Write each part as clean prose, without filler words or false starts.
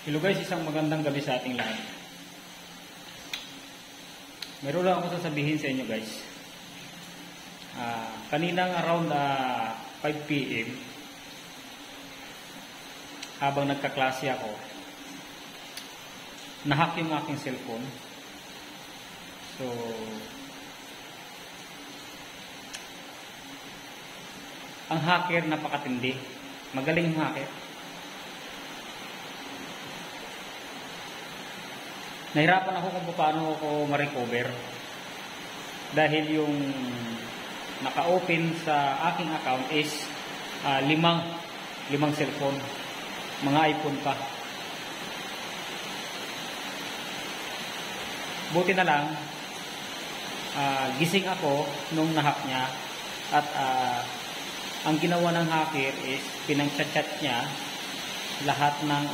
Hello guys, isang magandang gabi sa ating lahat. Meron lang ako sasabihin sa inyo guys. Kaninang around 5 PM, habang nagkaklase ako, nahack yung aking cellphone. So, ang hacker napakatindi. Magaling yung hacker. Nahirapan ako kung paano ako ma-recover dahil yung naka-open sa aking account is limang cellphone, mga iPhone pa. Buti na lang gising ako nung nahack niya at ang ginawa ng hacker is pinang-chat niya lahat ng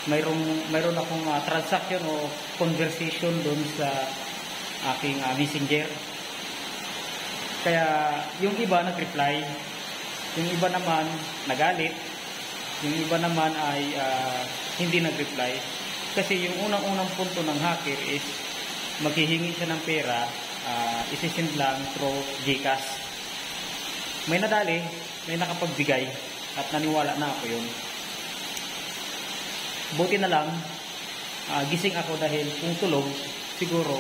mayroon akong transaction o conversation doon sa aking messenger. Kaya yung iba nag-reply, yung iba naman nagalit, yung iba naman ay hindi nag-reply. Kasi yung unang-unang punto ng hacker is maghihingi siya ng pera, isisend lang through GCash. May nadali, may nakapagbigay at naniwala na ako yun. Buti na lang, gising ako dahil kung tulog, siguro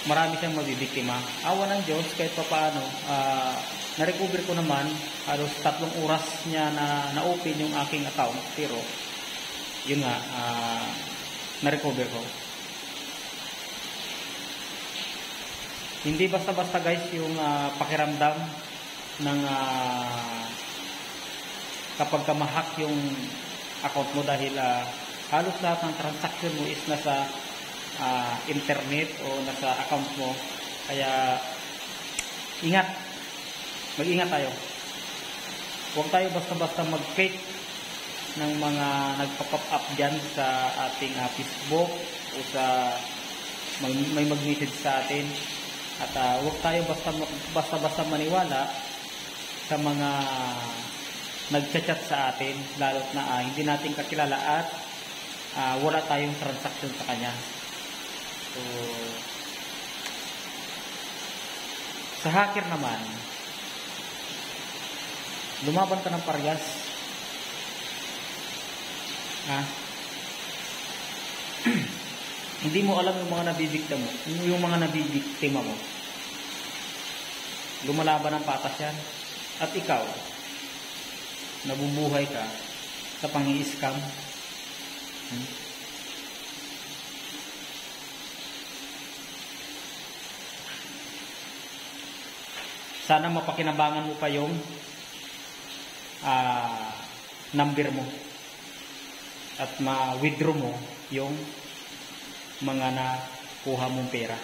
marami siyang mabibiktima. Awa ng Diyos, kahit pa paano, na-recover ko naman, halos 3 oras niya na-open yung aking account. Pero, yun nga, na-recover ko. Hindi basta-basta guys yung pakiramdam ng kapag kamahack yung account mo dahil halos lahat ng transaction mo is nasa internet o nasa account mo. Kaya ingat, mag-ingat tayo. Huwag tayo basta-basta mag-fake ng mga nagpa-pop up dyan sa ating Facebook o sa may mag-message sa atin. At huwag tayo basta-basta maniwala sa mga nagchat-chat sa atin, lalo't na hindi natin kakilala at wala tayong transaction sa kanya. So, sa hacker naman, lumaban ka ng parehas. Hindi mo alam yung mga nabibiktima mo. Lumalaban ng patas yan. At ikaw, nabubuhay ka sa pang-i-scam. Sana mapakinabangan mo pa yung number mo at ma-withdraw mo yung mga nakuha mong pera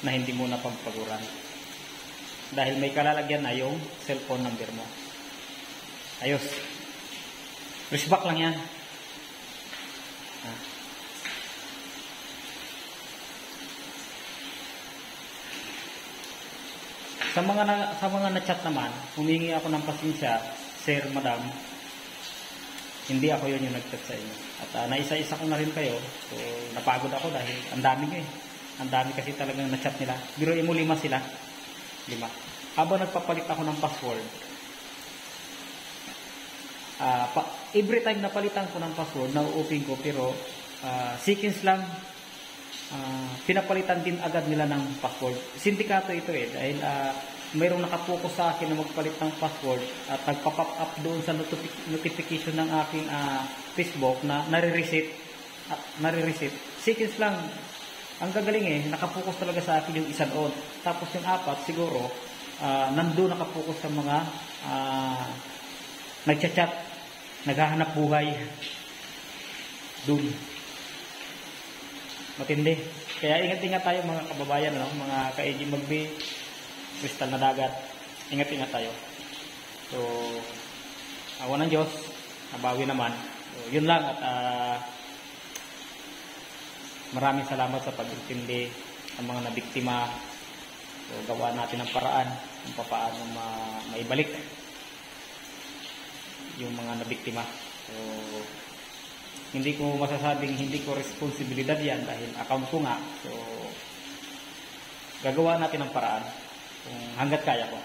na hindi mo napagpaguran dahil may kalalagyan na yung cellphone number mo. Ayos. Respect lang yan. Sa mga na-chat naman, humingi ako ng pasensya, Sir, Madam. Hindi ako yun yung nag-chat sa inyo. At naisa-isa ko na rin kayo. So, napagod ako dahil ang dami nyo eh. Ang dami kasi talagang na-chat nila. Biruin mo 5 sila. 5. Habang nagpapalit ako ng password, every time napalitan ko ng password, na-open ko, pero seconds lang, pinapalitan din agad nila ng password. Sindikato ito eh, dahil mayroong nakapokus sa akin na magpalit ng password at nagpa-pop up doon sa notification ng aking Facebook na nare-reset. Seconds lang. Ang gagaling eh, nakapokus talaga sa akin yung 1 on. Tapos yung 4 siguro, nandun nakapokus sa mga nagchat-chat, naghahanap buhay doon. Matindi. Kaya ingat-ingat tayo mga kababayan, mga ka-AG Magbi, kristal na dagat. Ingat-ingat tayo. So, awa ng Diyos, nabawi naman. So, yun lang at maraming salamat sa pag-intindi sa mga nabiktima. So, gawa natin ang paraan kung paano maibalik yung mga nabiktima. So, hindi ko masasabing hindi ko responsibilidad yan dahil account ko nga. So, gagawa natin ng paraan kung hanggat kaya ko.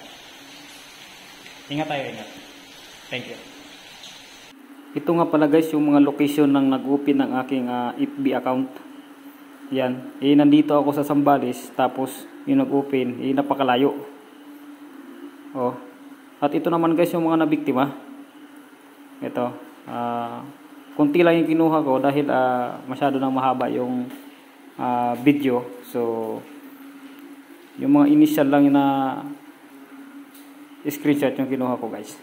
Ingat tayo, ingat. Thank you. Ito nga pala guys yung mga location ng nag-open ng aking FB account. Yan. Nandito ako sa Zambales, tapos yung nag-open, napakalayo. Oh. At ito naman guys yung mga nabiktima. Ito. Kunti lang yung kinuha ko dahil masyado nang mahaba yung video. So, yung mga initial lang yung na screenshot yung kinuha ko guys.